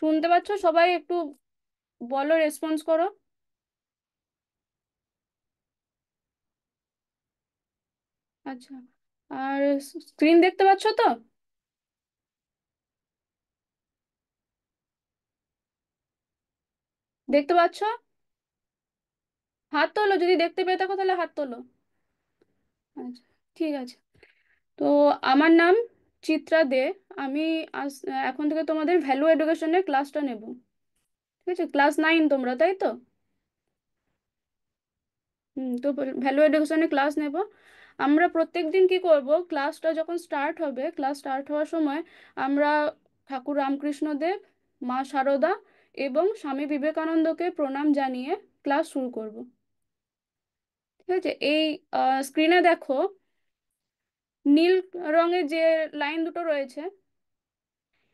শুনতে পাচ্ছ সবাই? একটু বলো, রেসপন্স করো। আচ্ছা। আর স্ক্রিন দেখতে পাচ্ছ তো? দেখতে পাচ্ছ? হাত তোলো যদি দেখতে পেয়ে থাকো, তাহলে হাত তোলো। আচ্ছা, ঠিক আছে। তো আমার নাম চিত্রা দে। আমি আজ এখন থেকে তোমাদের ভ্যালু এডুকেশনের ক্লাসটা নেব। ঠিক আছে, ক্লাস 9 তোমরা, তাই তো? তো ভ্যালু এডুকেশনের ক্লাস নেব। আমরা প্রত্যেক দিন কি করব, ক্লাসটা যখন স্টার্ট হবে, ক্লাস স্টার্ট হওয়ার সময় আমরা ঠাকুর রামকৃষ্ণদেব, মা শারদা এবং স্বামী বিবেকানন্দকে প্রণাম জানিয়ে ক্লাস শুরু করব। ঠিক আছে, এই স্ক্রিনে দেখো, নীল রঙের যে লাইন দুটো রয়েছে,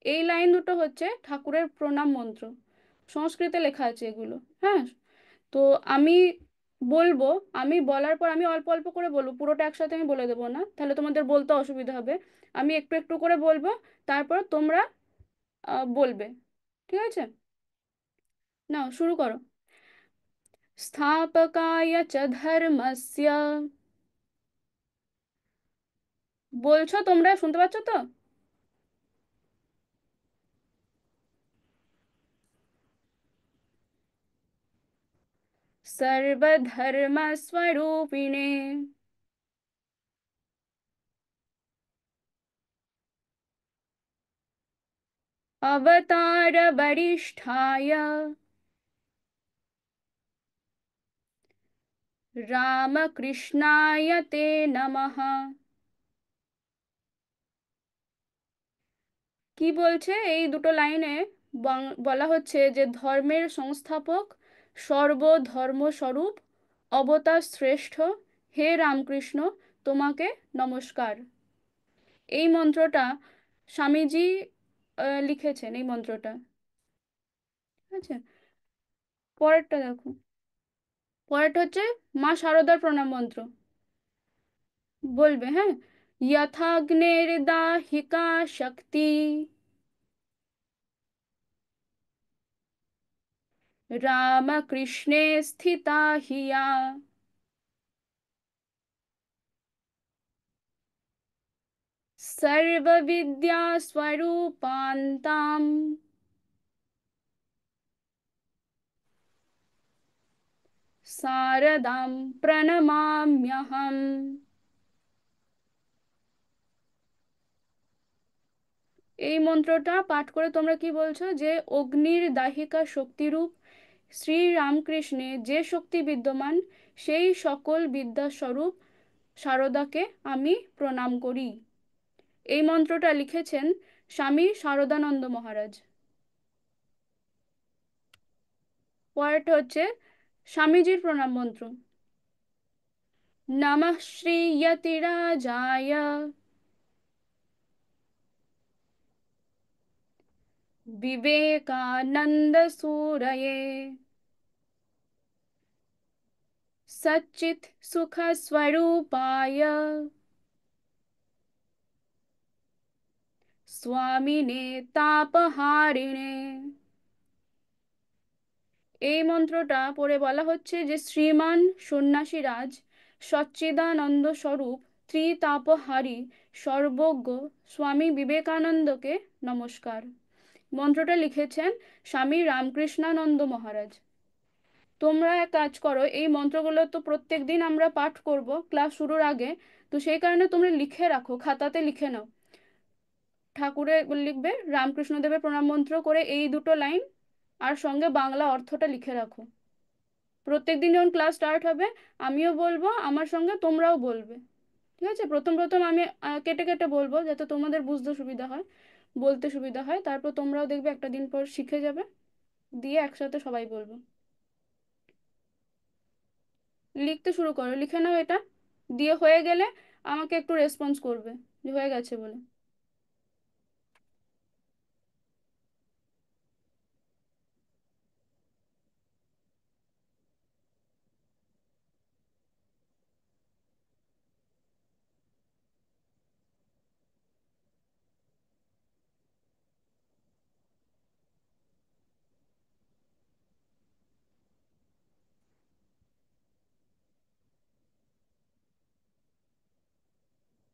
এই লাইন দুটো হচ্ছে ঠাকুরের প্রণাম মন্ত্র। সংস্কৃতে লেখা আছে এগুলো। হ্যাঁ। তো আমি বলবো, আমি বলার পর আমি অল্প অল্প করে বলবো, পুরোটা একসাথে আমি বলে দেবো না, তাহলে তোমাদের বলতে অসুবিধা হবে। আমি একটু একটু করে বলবো, তারপর তোমরা বলবে। ঠিক আছে, নাও শুরু করো। স্থাপকায় চ ধর্মস্য। বলছো? তোমরা শুনতে পাচ্ছ তো? सर्वधर्मस्वरूपिणे। अवतार वरिष्ठाय रामकृष्णाय ते नमः। কি বলছে এই দুটো লাইনে? বলা হচ্ছে যে ধর্মের সংস্থাপক, সর্বধর্মস্বরূপ, অবতার শ্রেষ্ঠ, হে রামকৃষ্ণ, তোমাকে নমস্কার। এই মন্ত্রটা স্বামীজি লিখেছেন, এই মন্ত্রটা। ঠিক আছে, পরেরটা দেখো। পরেরটা হচ্ছে মা শারদার প্রণাম মন্ত্র। বলবে, হ্যাঁ। যথাগ্নের দাহিকা শক্তি, রামকৃষ্ণে স্থিতা হিয়া, सर्वविद्यास्वरूपान्तां शारदां प्रणमाम्यहम्। এই মন্ত্রটা পাঠ করে তোমরা কি বলছো? যে অগ্নির দাহিকা শক্তিরূপ শ্রী রামকৃষ্ণে যে শক্তি বিদ্যমান, সেই সকল বিদ্যাস্বরূপ শারদাকে আমি প্রণাম করি। এই মন্ত্রটা লিখেছেন স্বামী শারদানন্দ মহারাজ। পরেরটা হচ্ছে স্বামীজির প্রণাম মন্ত্র। নমঃ শ্রীয়তিরাজায় विवेकानन्दसूरये सच्चित् सुखस्वरूपाय स्वामिने तापहारिणे। এই মন্ত্রটা পড়ে বলা হচ্ছে যে শ্রীমান সন্ন্যাসী রাজ, সচ্চিদানন্দ স্বরূপ, ত্রিতাপহারী, সর্বজ্ঞ স্বামী বিবেকানন্দকে নমস্কার। মন্ত্রটা লিখেছেন স্বামী রামকৃষ্ণানন্দ মহারাজ। তোমরা এক কাজ করো, এই মন্ত্রগুলো তো প্রত্যেক দিন আমরা পাঠ করব ক্লাস শুরুর আগে। তো সেই কারণে তোমরা লিখে রাখো, খাতাতে লিখে নাও। ঠাকুরের লিখবে রামকৃষ্ণদেবের প্রণাম মন্ত্র করে এই দুটো লাইন, আর সঙ্গে বাংলা অর্থটা লিখে রাখো। প্রত্যেক দিন যখন ক্লাস স্টার্ট হবে, আমিও বলবো, আমার সঙ্গে তোমরাও বলবে। ঠিক আছে, প্রথম প্রথম আমি কেটে কেটে বলবো, যাতে তোমাদের বুঝতে সুবিধা হয়, বলতে সুবিধা হয়। তারপর তোমরাও দেখবে একটা দিন পর শিখে যাবে, দিয়ে একসাথে সবাই বলবো। লিখতে শুরু করো, লিখে নাও এটা। দিয়ে হয়ে গেলে আমাকে একটু রেসপন্স করবে যে হয়ে গেছে বলে।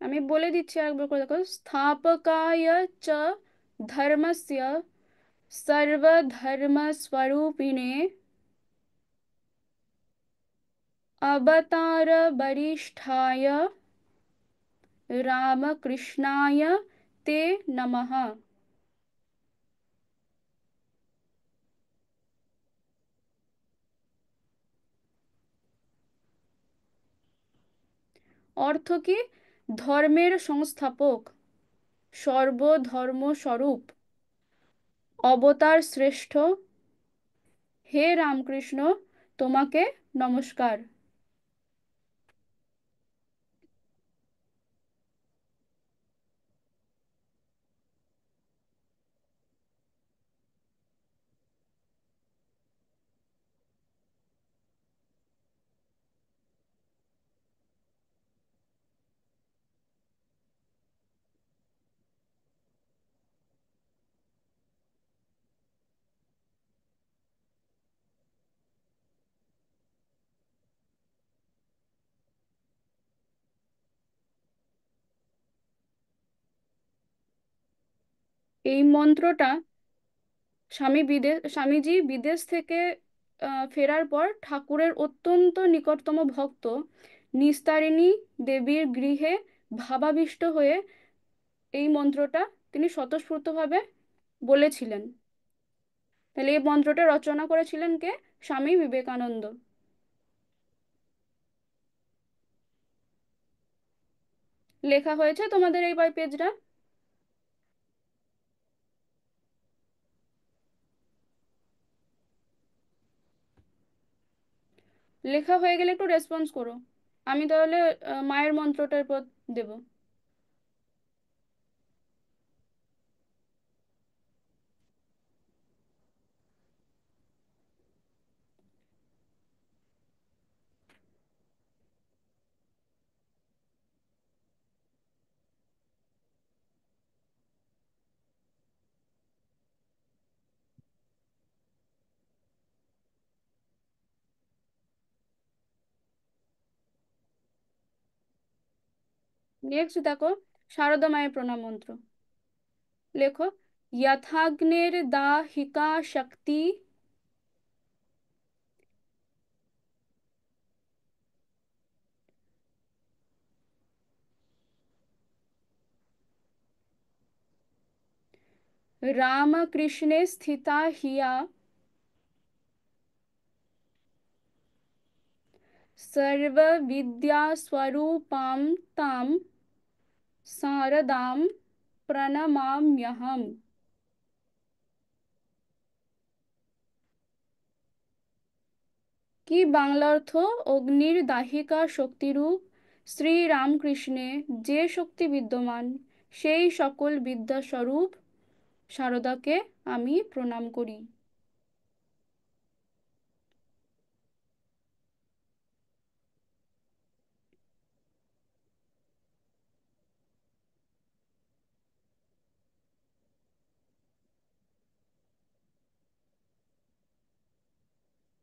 আমি বলে দিচ্ছি আরেকবার করে দেখো, স্থাপকায় চ ধর্মস্য সর্বধর্মস্বরূপিণে অবতার বরিষ্ঠায় রামকৃষ্ণায় তে নমঃ। অর্থ কি? ধর্মের সংস্থাপক, সর্বধর্মস্বরূপ, অবতার শ্রেষ্ঠ, হে রামকৃষ্ণ, তোমাকে নমস্কার। এই মন্ত্রটা স্বামীজি বিদেশ থেকে ফেরার পর ঠাকুরের অত্যন্ত নিকটতম ভক্ত নিস্তারিণী দেবীর গৃহে ভাবাবিষ্ট হয়ে এই মন্ত্রটা তিনি স্বতঃস্ফূর্তভাবে বলেছিলেন। তাহলে এই মন্ত্রটা রচনা করেছিলেন কে? স্বামী বিবেকানন্দ। লেখা হয়েছে তোমাদের এই বই পেজটা? লেখা হয়ে গেলে একটু রেসপন্স করো। আমি তাহলে মায়ের মন্ত্রটার পর দেব। নেক্সট দেখো, সারদা মায়ের প্রণাম মন্ত্র। লেখো, যথাগ্নের দাহিকা শক্তি रामकृष्णे स्थिता हिया सर्वविद्यास्वरूपां तां शारदां प्रणमाम्यहम्। কি বাংলা অর্থ? অগ্নির দাহিকা শক্তিরূপ শ্রী রামকৃষ্ণে যে শক্তি বিদ্যমান, সেই সকল বিদ্যাস্বরূপ শারদাকে আমি প্রণাম করি।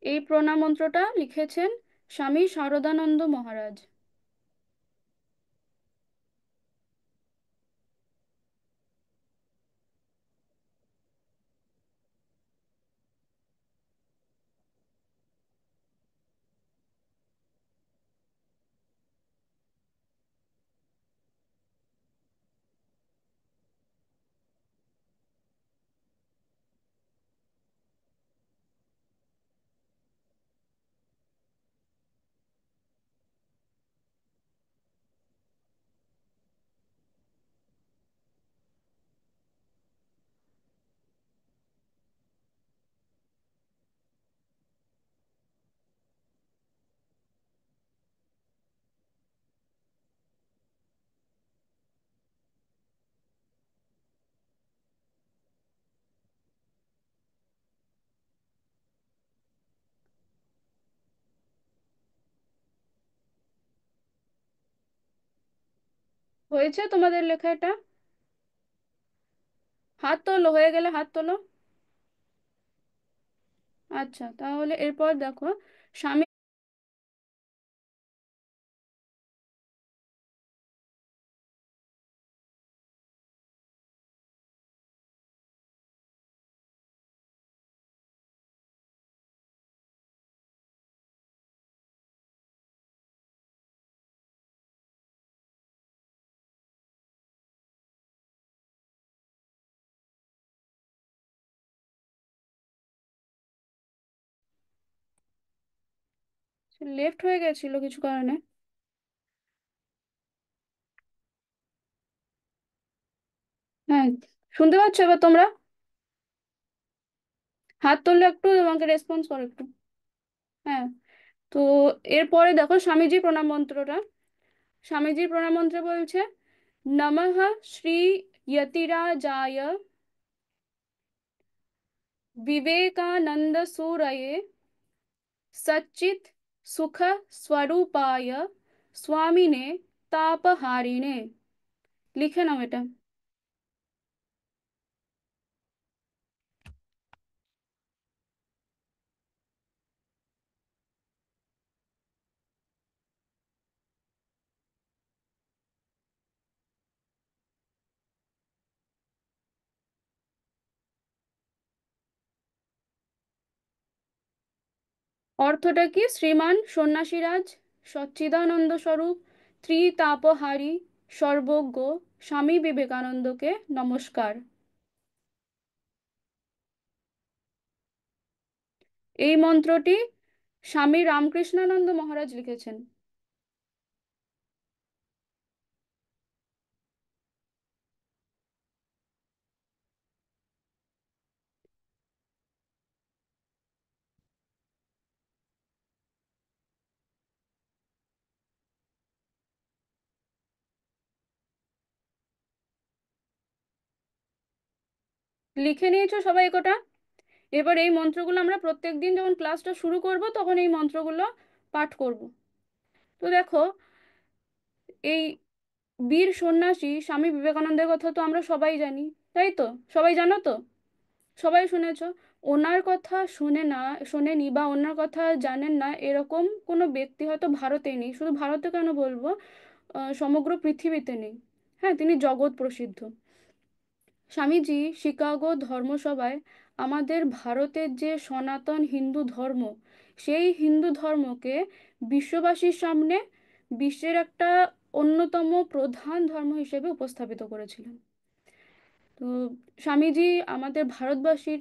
এই প্রণাম মন্ত্রটা লিখেছেন স্বামী শারদানন্দ মহারাজ। হয়েছে তোমাদের লেখা এটা? হাত তোলো, হয়ে গেলে হাত তোলো। আচ্ছা, তাহলে এরপর দেখো, স্বামী লেফট হয়ে গেছিল কিছু কারণে। হ্যাঁ, শুনতে পাচ্ছ এবার তোমরা? হাত তুললে একটু আমাকে রেসপন্স করো একটু। হ্যাঁ। তো এরপরে দেখো স্বামীজি প্রণাম মন্ত্রটা। স্বামীজির প্রণাম মন্ত্র বলছে, নমঃ শ্রী যতিরাজায় विवेकानंद सूरये सच्चित सुख स्वरूपाय स्वामिने तापहारिणे। লিখে নাও এটা। অর্থটা কি? শ্রীমান সন্ন্যাসীরাজ সচ্চিদানন্দ স্বরূপ ত্রিতাপহারী সর্বজ্ঞ স্বামী বিবেকানন্দকে নমস্কার। এই মন্ত্রটি স্বামী রামকৃষ্ণানন্দ মহারাজ লিখেছেন। লিখে নিয়েছো সবাই এটা? এবার এই মন্ত্রগুলো আমরা প্রত্যেকদিন যখন ক্লাসটা শুরু করব তখন এই মন্ত্রগুলো পাঠ করব। তো দেখো, এই বীর সন্ন্যাসী স্বামী বিবেকানন্দের কথা তো আমরা সবাই জানি, তাই তো? সবাই জানো তো? সবাই শুনেছো? ওনার কথা শুনে না, শোনেনি বা ওনার কথা জানেন না এরকম কোনো ব্যক্তি হয়তো ভারতে নেই। শুধু ভারতে কেন বলবো, সমগ্র পৃথিবীতে নেই। হ্যাঁ, তিনি জগৎ প্রসিদ্ধ। স্বামীজি শিকাগো ধর্মসভায় আমাদের ভারতের যে সনাতন হিন্দু ধর্ম, সেই হিন্দু ধর্মকে বিশ্ববাসীর সামনে বিশ্বের একটা অন্যতম প্রধান ধর্ম হিসেবে উপস্থাপিত করেছিলেন। তো স্বামীজি আমাদের ভারতবাসীর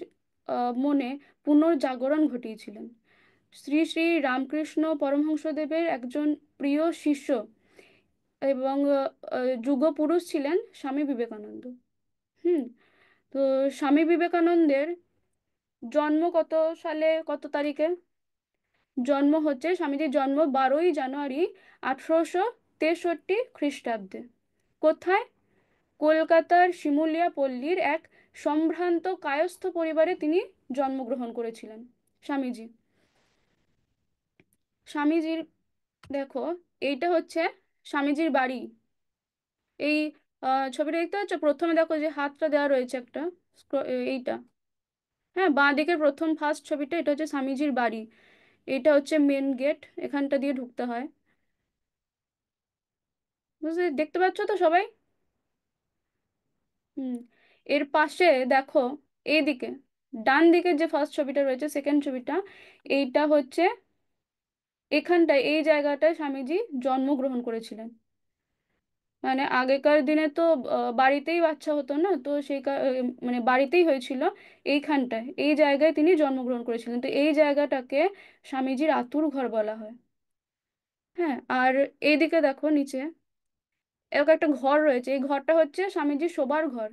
মনে পুনর্জাগরণ ঘটিয়েছিলেন। শ্রী শ্রী রামকৃষ্ণ পরমহংসদেবের একজন প্রিয় শিষ্য এবং যুগপুরুষ ছিলেন স্বামী বিবেকানন্দ। হুম। তো স্বামী বিবেকানন্দের জন্ম কত সালে, কত তারিখে? জন্ম হচ্ছে, স্বামীজির জন্ম 12ই জানুয়ারি 1863 খ্রিস্টাব্দে। কোথায়? কলকাতার শিমুলিয়া পল্লীর এক সম্ভ্রান্ত কায়স্থ পরিবারে তিনি জন্মগ্রহণ করেছিলেন স্বামীজি। স্বামীজির, দেখো, এইটা হচ্ছে স্বামীজির বাড়ি। এই ছবিটা দেখতে পাচ্ছ? প্রথমে দেখো যে হাতটা দেওয়া রয়েছে একটা, এইটা। হ্যাঁ, বাঁ দিকের প্রথম ফার্স্ট ছবিটা, এটা হচ্ছে স্বামীজির বাড়ি। এটা হচ্ছে মেন গেট, এখানটা দিয়ে ঢুকতে হয়। বুঝতে, দেখতে পাচ্ছ তো সবাই? হুম। এর পাশে দেখো, এইদিকে ডান দিকের যে ফার্স্ট ছবিটা রয়েছে, সেকেন্ড ছবিটা, এইটা হচ্ছে এখানটায়, এই জায়গাটায় স্বামীজি জন্মগ্রহণ করেছিলেন। মানে আগেকার দিনে তো বাড়িতেই বাচ্চা হতো না, তো মানে বাড়িতেই হয়েছিল। এইখানটায়, এই জায়গায় তিনি জন্মগ্রহণ করেছিলেন, তো এই জায়গাটাকে স্বামীজির আতুর ঘর বলা হয়। হ্যাঁ, আর এইদিকে দেখো নিচে এরকম একটা ঘর রয়েছে, এই ঘরটা হচ্ছে স্বামীজির শোবার ঘর।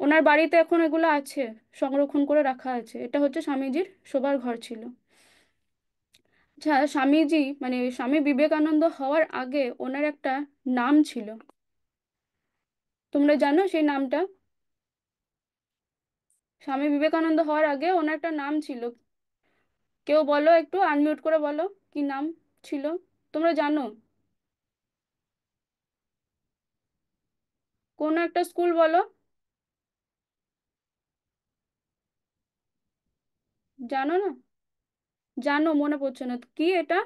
ওনার বাড়িতে এখন এগুলো আছে, সংরক্ষণ করে রাখা আছে। এটা হচ্ছে স্বামীজির শোবার ঘর ছিল। আচ্ছা, স্বামীজি মানে স্বামী বিবেকানন্দ হওয়ার আগে ওনার একটা নাম ছিল, তোমরা জানো সেই নামটা? স্বামী বিবেকানন্দ হওয়ার আগে ওনার একটা নাম ছিল। কেউ বলো, একটু আনমিউট করে বলো কি নাম ছিল, তোমরা জানো? কোন একটা স্কুল বলো। জানো না? জানো, মনে পড়ছে না কি এটা?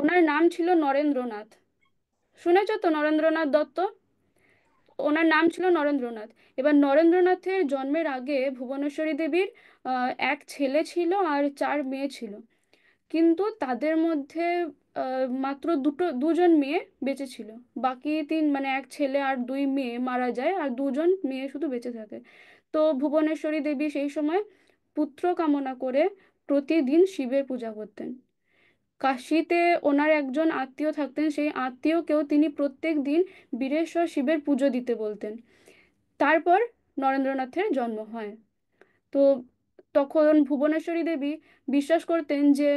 ওনার নাম ছিল নরেন্দ্রনাথ। শুনেছো তো, নরেন্দ্রনাথ দত্ত? ওনার নাম ছিল নরেন্দ্রনাথ। এবার নরেন্দ্রনাথের জন্মের আগে ভুবনেশ্বরী দেবীর এক ছেলে ছিল আর 4 মেয়ে ছিল। কিন্তু তাদের মধ্যে মাত্র দুজন মেয়ে বেঁচে ছিল। বাকি তিন, মানে এক ছেলে আর 2 মেয়ে মারা যায়, আর 2জন মেয়ে শুধু বেঁচে থাকে। তো ভুবনেশ্বরী দেবী সেই সময় পুত্র কামনা করে প্রতিদিন শিবের পূজা করতেন। কাশিতে ওনার একজন আত্মীয় থাকতেন, সেই আত্মীয়কেও তিনি প্রত্যেক দিন বীরেশ্বর শিবের পুজো দিতে বলতেন। তারপর নরেন্দ্রনাথের জন্ম হয়। তো তখন ভুবনেশ্বরী দেবী বিশ্বাস করতেন যে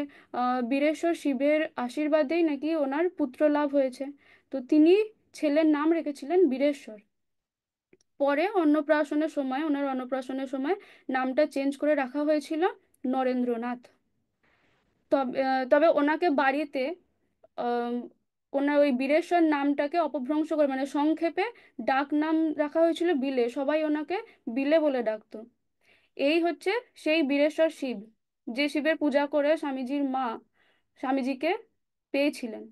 বীরেশ্বর শিবের আশীর্বাদেই নাকি ওনার পুত্র লাভ হয়েছে। তো তিনি ছেলের নাম রেখেছিলেন বীরেশ্বর। পরে ওনার অন্নপ্রাশনের সময় নামটা চেঞ্জ করে রাখা হয়েছিল নরেন্দ্রনাথ। তবে ওনাকে বাড়িতে আম, ওনার ওই বীরেশ্বর নামটাকে অপভ্রংশ করে, মানে সংক্ষেপে ডাক নাম রাখা হয়েছিল বিলে, সবাই ওনাকে বিলে বলে ডাকতো। এই হচ্ছে সেই বীরেশ্বর শিব, যে শিবের পূজা করে স্বামীজির মা স্বামীজিকে পেয়েছিলেন।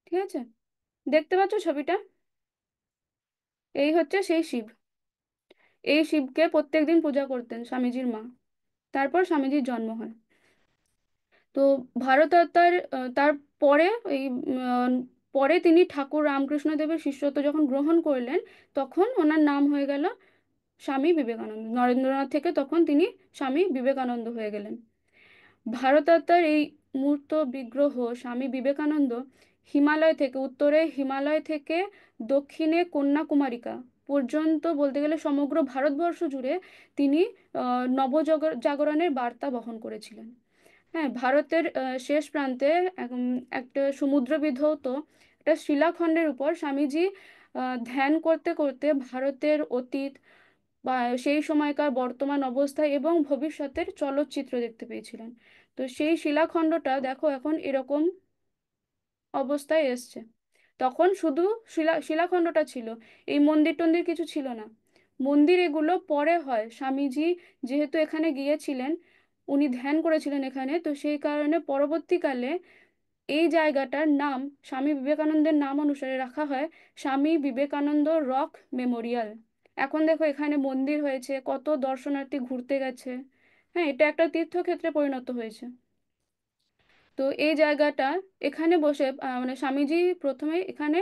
ঠিক আছে, দেখতে পাচ্ছ ছবিটা? এই হচ্ছে সেই শিব। এই শিবকে প্রত্যেকদিন পূজা করতেন স্বামীজির মা। তারপর স্বামীজির জন্ম হয়। তো ভারতযাত্রার তার পরে এই উম, পরে তিনি ঠাকুর রামকৃষ্ণ দেবের শিষ্যত্ব যখন গ্রহণ করলেন, তখন ওনার নাম হয়ে গেল স্বামী বিবেকানন্দ। নরেন্দ্রনাথ থেকে তখন তিনি স্বামী বিবেকানন্দ হয়ে গেলেন। ভারতযাত্রার এই মূর্ত বিগ্রহ স্বামী বিবেকানন্দ হিমালয় থেকে, উত্তরে হিমালয় থেকে দক্ষিণে কন্যাকুমারিকা পর্যন্ত, বলতে গেলে সমগ্র ভারতবর্ষ জুড়ে তিনি জাগরণের বার্তা বহন করেছিলেন। হ্যাঁ, ভারতের শেষ প্রান্তে একটা সমুদ্র বিধৌত একটা শিলাখণ্ডের উপর স্বামীজি ধ্যান করতে করতে ভারতের অতীত বা সেই সময়কার বর্তমান অবস্থা এবং ভবিষ্যতের চলচ্চিত্র দেখতে পেয়েছিলেন। তো সেই শিলাখণ্ডটা দেখো এখন এরকম অবস্থায় এসছে। তখন শুধু শিলাখণ্ডটা ছিল, এই মন্দির টন্দির কিছু ছিল না। মন্দির এগুলো পরে হয়। স্বামীজি যেহেতু এখানে গিয়েছিলেন, উনি ধ্যান করেছিলেন এখানে, তো সেই কারণে পরবর্তীকালে এই জায়গাটার নাম স্বামী বিবেকানন্দের নাম অনুসারে রাখা হয় স্বামী বিবেকানন্দ রক মেমোরিয়াল। এখন দেখো এখানে মন্দির হয়েছে, কত দর্শনার্থী ঘুরতে গেছে। হ্যাঁ, এটা একটা তীর্থক্ষেত্রে পরিণত হয়েছে। তো এই জায়গাটা, এখানে বসে মানে স্বামীজি প্রথমে এখানে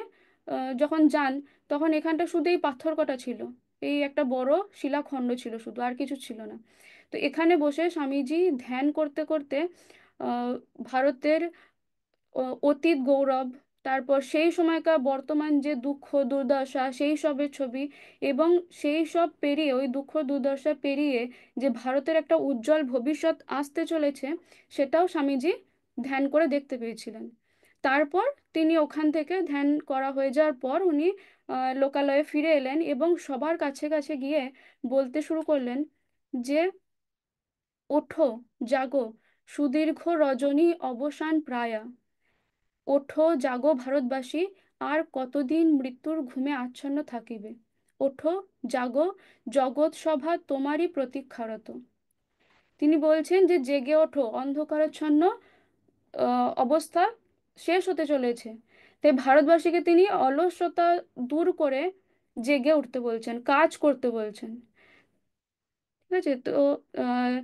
যখন যান, তখন এখানটা শুধু এই পাথর কটা ছিল, এই একটা বড় শিলাখণ্ড ছিল, শুধু আর কিছু ছিল না। তো এখানে বসে স্বামীজি ধ্যান করতে করতে আহ, ভারতের অতীত গৌরব, তারপর সেই সময়কার বর্তমান যে দুঃখ দুর্দশা সেই সবের ছবি, এবং সেই সব পেরিয়ে, ওই দুঃখ দুর্দশা পেরিয়ে যে ভারতের একটা উজ্জ্বল ভবিষ্যৎ আসতে চলেছে, সেটাও স্বামীজি ধ্যান করে দেখতে পেয়েছিলেন। তারপর তিনি ওখান থেকে ধ্যান করা হয়ে যাওয়ার পর উনি লোকালয়ে ফিরে এলেন এবং সবার কাছে কাছে গিয়ে বলতে শুরু করলেন যে ওঠো, জাগো, সুদীর্ঘ রজনী অবসান প্রায়া, ওঠো জাগো ভারতবাসী, আর কতদিন মৃত্যুর ঘুমে আচ্ছন্ন থাকিবে। ওঠো, জাগো, জগৎ সভা তোমারই প্রতীক্ষারত। তিনি বলছেন যে জেগে ওঠো, অন্ধকারাচ্ছন্ন অবস্থা শেষ হতে চলেছে। তাই ভারতবাসীকে তিনি অলসতা দূর করে জেগে উঠতে বলছেন, কাজ করতে বলছেন। ঠিক আছে। তো আহ,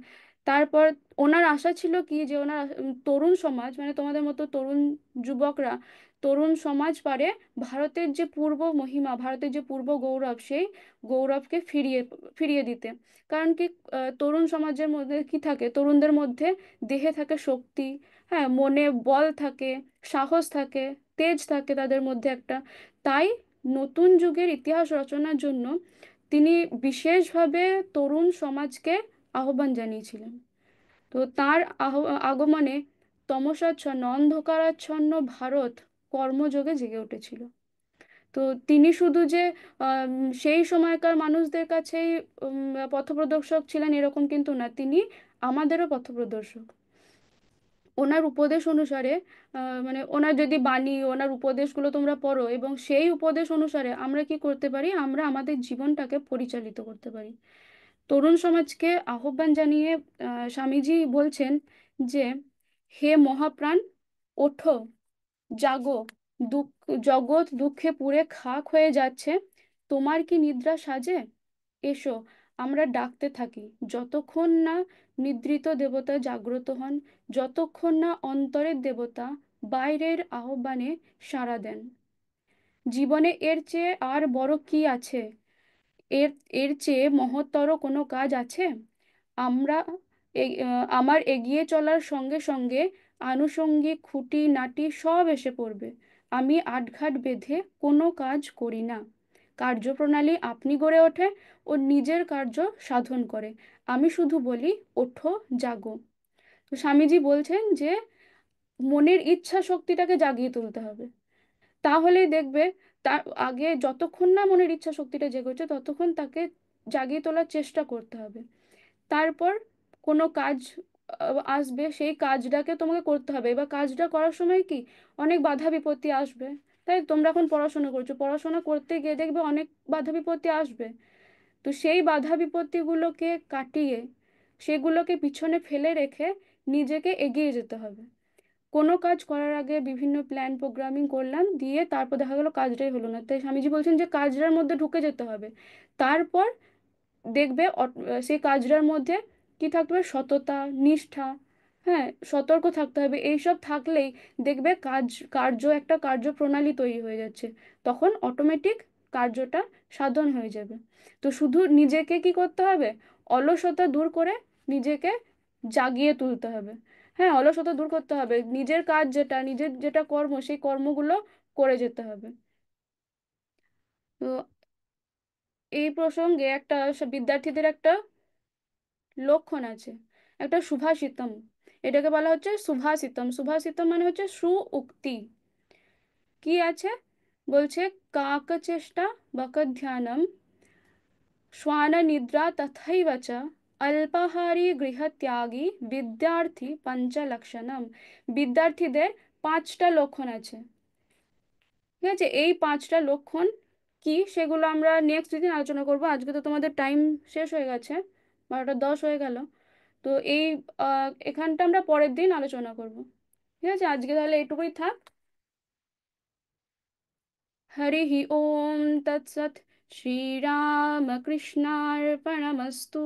তারপর ওনার আশা ছিল কি, যে ওনার তরুণ সমাজ, মানে তোমাদের মতো তরুণ যুবকরা, তরুণ সমাজ পারে ভারতের যে পূর্ব মহিমা, ভারতের যে পূর্ব গৌরব, সেই গৌরবকে ফিরিয়ে ফিরিয়ে দিতে। কারণ কি, তরুণ সমাজের মধ্যে কি থাকে, তরুণদের মধ্যে দেহে থাকে শক্তি, হ্যাঁ, মনে বল থাকে, সাহস থাকে, তেজ থাকে তাদের মধ্যে একটা। তাই নতুন যুগের ইতিহাস রচনার জন্য তিনি বিশেষভাবে তরুণ সমাজকে আহ্বান জানিয়েছিলেন। তো তার আগমনে তমসাচ্ছন্ন অন্ধকারাচ্ছন্ন ভারত কর্মযোগে জেগে উঠেছিল। তো তিনি শুধু যে আম, সেই সময়কার মানুষদের কাছেই পথপ্রদর্শক ছিলেন এরকম কিন্তু না, তিনি আমাদেরও পথপ্রদর্শক। ওনার উপদেশ অনুসারে মানে ওনার যদি বাণী, ওনার উপদেশগুলো তোমরা পড়ো, এবং সেই উপদেশ অনুসারে আমরা কি করতে পারি, আমরা আমাদের জীবনটাকে পরিচালিত করতে পারি। তরুণ সমাজকে আহ্বান জানিয়ে স্বামীজি বলছেন যে হে মহাপ্রাণ, ওঠো, জাগো, দুঃখ, জগৎ দুঃখে পুড়ে খাক হয়ে যাচ্ছে, তোমার কি নিদ্রা সাজে? এসো, আমরা ডাকতে থাকি, যতক্ষণ না নিদ্রিত দেবতা জাগ্রত হন, যতক্ষণ না অন্তরের দেবতা বাইরের আহ্বানে সাড়া দেন। জীবনে এর চেয়ে আর বড় কি আছে? এর এর চেয়ে মহত্তর কোনো কাজ আছে? আমরা আমার এগিয়ে চলার সঙ্গে সঙ্গে আনুষঙ্গিক খুঁটিনাটি সব এসে পড়বে। আমি আটঘাট বেঁধে কোনো কাজ করি না। কার্যপ্রণালী আপনি গড়ে ওঠে ও নিজের কার্য সাধন করে। আমি শুধু বলি, ওঠো, জাগো। তো স্বামীজি বলছেন যে মনের ইচ্ছা শক্তিটাকে জাগিয়ে তুলতে হবে। তাহলেই দেখবে, তার আগে যতক্ষণ না মনের ইচ্ছা শক্তিটা জেগেছে ততক্ষণ তাকে জাগিয়ে তোলার চেষ্টা করতে হবে। তারপর কোনো কাজ আসবে, সেই কাজটাকে তোমাকে করতে হবে। এবার কাজটা করার সময় কি অনেক বাধা বিপত্তি আসবে। তাই তোমরা এখন পড়াশোনা করছো, পড়াশোনা করতে গিয়ে দেখবে অনেক বাধা বিপত্তি আসবে। তো সেই বাধা বিপত্তিগুলোকে কাটিয়ে, সেগুলোকে পিছনে ফেলে রেখে নিজেকে এগিয়ে যেতে হবে। কোনো কাজ করার আগে বিভিন্ন প্ল্যান প্রোগ্রামিং করলাম, দিয়ে তারপর দেখা গেলো কাজটাই হলো না, তাই স্বামীজি বলছেন যে কাজটার মধ্যে ঢুকে যেতে হবে। তারপর দেখবে সেই কাজটার মধ্যে কি থাকতে হবে, সততা, নিষ্ঠা, হ্যাঁ, সতর্ক থাকতে হবে। এইসব থাকলেই দেখবে কার্য একটা কার্যপ্রণালী তৈরি হয়ে যাচ্ছে। তখন অটোমেটিক কার্যটা সাধন হয়ে যাবে। তো শুধু নিজেকে কি করতে হবে, অলসতা দূর করে নিজেকে জাগিয়ে তুলতে হবে। হ্যাঁ, অলসতা দূর করতে হবে, নিজের কাজ যেটা, নিজের যেটা কর্ম, সেই কর্মগুলো করে যেতে হবে। তো এই প্রসঙ্গে একটা বিদ্যার্থীদের একটা লক্ষণ আছে, একটা সুভাষিতম। এটাকে বলা হচ্ছে সুভাষিতম। সুভাষিতম মানে হচ্ছে সু উক্তি। কি আছে, বলছে, কাক চেষ্টা বক ধ্যানম শ্বান নিদ্রা তথৈব চ অল্পাহারী গৃহত্যাগী বিদ্যার্থী পঞ্চলক্ষণম। বিদ্যার্থীদের পাঁচটা লক্ষণ আছে। ঠিক আছে, এই পাঁচটা লক্ষণ কি সেগুলো আমরা নেক্সট দিন আলোচনা করব। আজকে তো তোমাদের টাইম শেষ হয়ে গেছে, 12টা 10 হয়ে গেল। তো এই এখানটা আমরা পরের দিন আলোচনা করব। ঠিক আছে, আজকে তাহলে এইটুকুই থাক। হরি ওম তৎসৎ। শ্রীরামকৃষ্ণার্পণমস্তু।